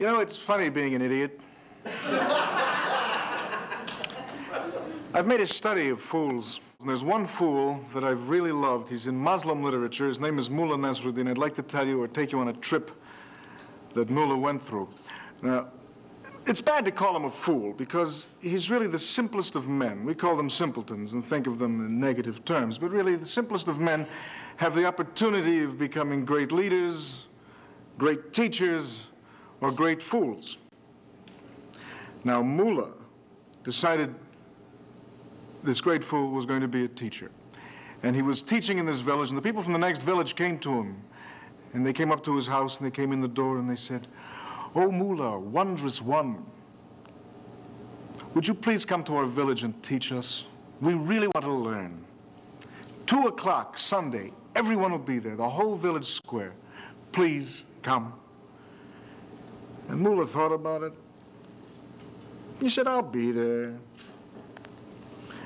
You know, it's funny being an idiot. I've made a study of fools. And there's one fool that I've really loved. He's in Muslim literature. His name is Mullah Nazradeen. I'd like to tell you or take you on a trip that Mullah went through. Now, it's bad to call him a fool because he's really the simplest of men. We call them simpletons and think of them in negative terms. But really, the simplest of men have the opportunity of becoming great leaders, great teachers, or great fools. Now, Mullah decided this great fool was going to be a teacher. And he was teaching in this village, and the people from the next village came to him. And they came up to his house, and they came in the door, and they said, "Oh, Mullah, wondrous one, would you please come to our village and teach us? We really want to learn. 2 o'clock Sunday, everyone will be there, the whole village square. Please come." And Mullah thought about it. He said, "I'll be there."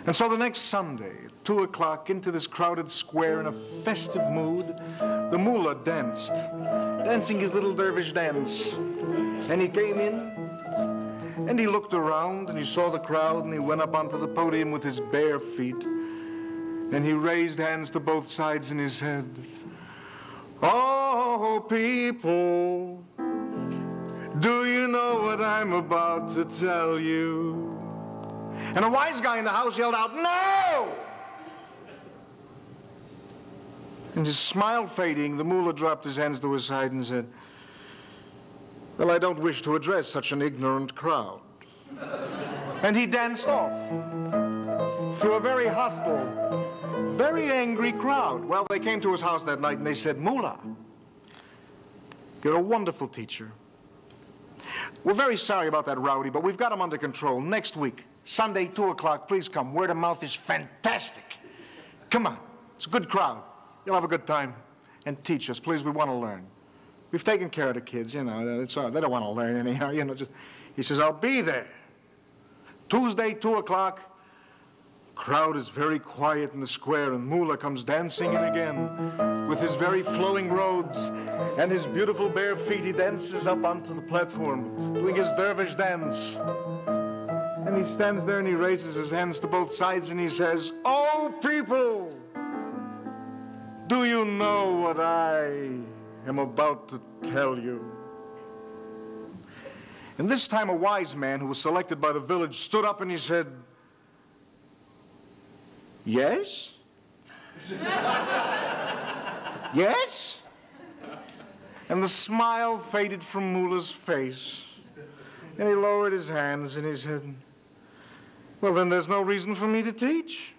And so the next Sunday, at 2 o'clock, into this crowded square in a festive mood, the Mullah danced, dancing his little dervish dance. And he came in, and he looked around, and he saw the crowd, and he went up onto the podium with his bare feet, and he raised hands to both sides, and he said, "Oh, people, do you know what I'm about to tell you?" And a wise guy in the house yelled out, "No!" And his smile fading, the Mullah dropped his hands to his side and said, "Well, I don't wish to address such an ignorant crowd." And he danced off through a very hostile, very angry crowd. Well, they came to his house that night and they said, "Mullah, you're a wonderful teacher. We're very sorry about that rowdy, but we've got him under control. Next week, Sunday, 2 o'clock, please come. Word of mouth is fantastic. Come on, it's a good crowd. You'll have a good time. And teach us, please, we want to learn. We've taken care of the kids, you know, it's they don't want to learn anyhow, you know." He says, "I'll be there. Tuesday, 2 o'clock. Crowd is very quiet in the square, and Mullah comes dancing in again with his very flowing robes and his beautiful bare feet. He dances up onto the platform, doing his dervish dance. And he stands there and he raises his hands to both sides and he says, "Oh, people, do you know what I am about to tell you?" And this time a wise man who was selected by the village stood up and he said, "Yes? Yes?" And the smile faded from Mullah's face. And he lowered his hands and he said, "Well, then there's no reason for me to teach."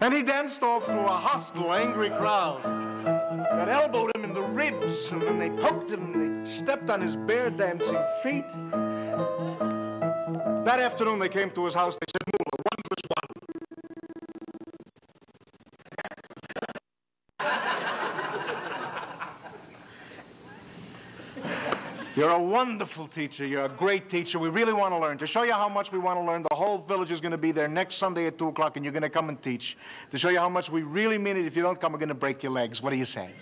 And he danced off through a hostile, angry crowd that elbowed him in the ribs, and then they poked him, and they stepped on his bare dancing feet. That afternoon they came to his house, they said, "Mullah, wondrous one, you're a wonderful teacher. You're a great teacher. We really want to learn. To show you how much we want to learn, the whole village is going to be there next Sunday at 2 o'clock, and you're going to come and teach. To show you how much we really mean it, if you don't come, we're going to break your legs. What do you say?"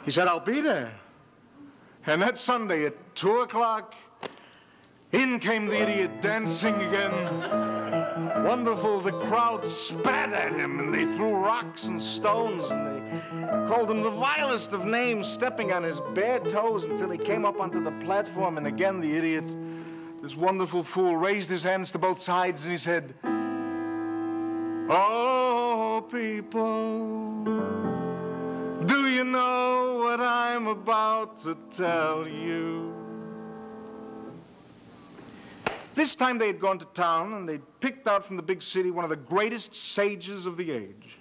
He said, "I'll be there." And that Sunday at 2 o'clock, in came the idiot dancing again. Wonderful. The crowd spat at him, and they threw rocks and stones, and they called him the vilest of names, stepping on his bare toes until he came up onto the platform. And again, the idiot, this wonderful fool, raised his hands to both sides, and he said, "Oh, people, do you know what I'm about to tell you?" This time they had gone to town, and they'd picked out from the big city one of the greatest sages of the age.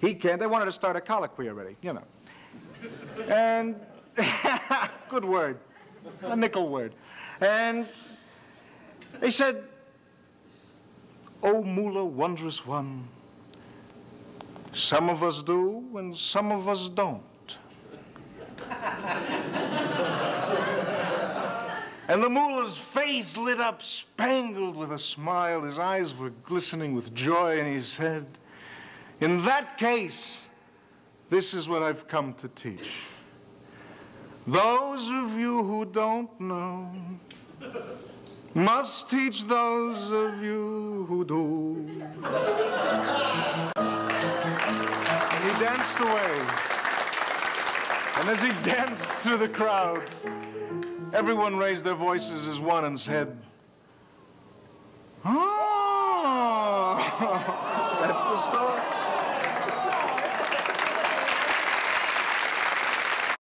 They wanted to start a colloquy already, you know. And, good word, a nickel word. And they said, "Oh, Mullah, wondrous one, some of us do and some of us don't." And the Mullah's face lit up, spangled with a smile. His eyes were glistening with joy, and he said, "In that case, this is what I've come to teach. Those of you who don't know must teach those of you who do. And he danced away. And as he danced through the crowd, everyone raised their voices as one and said, "Oh, that's the story."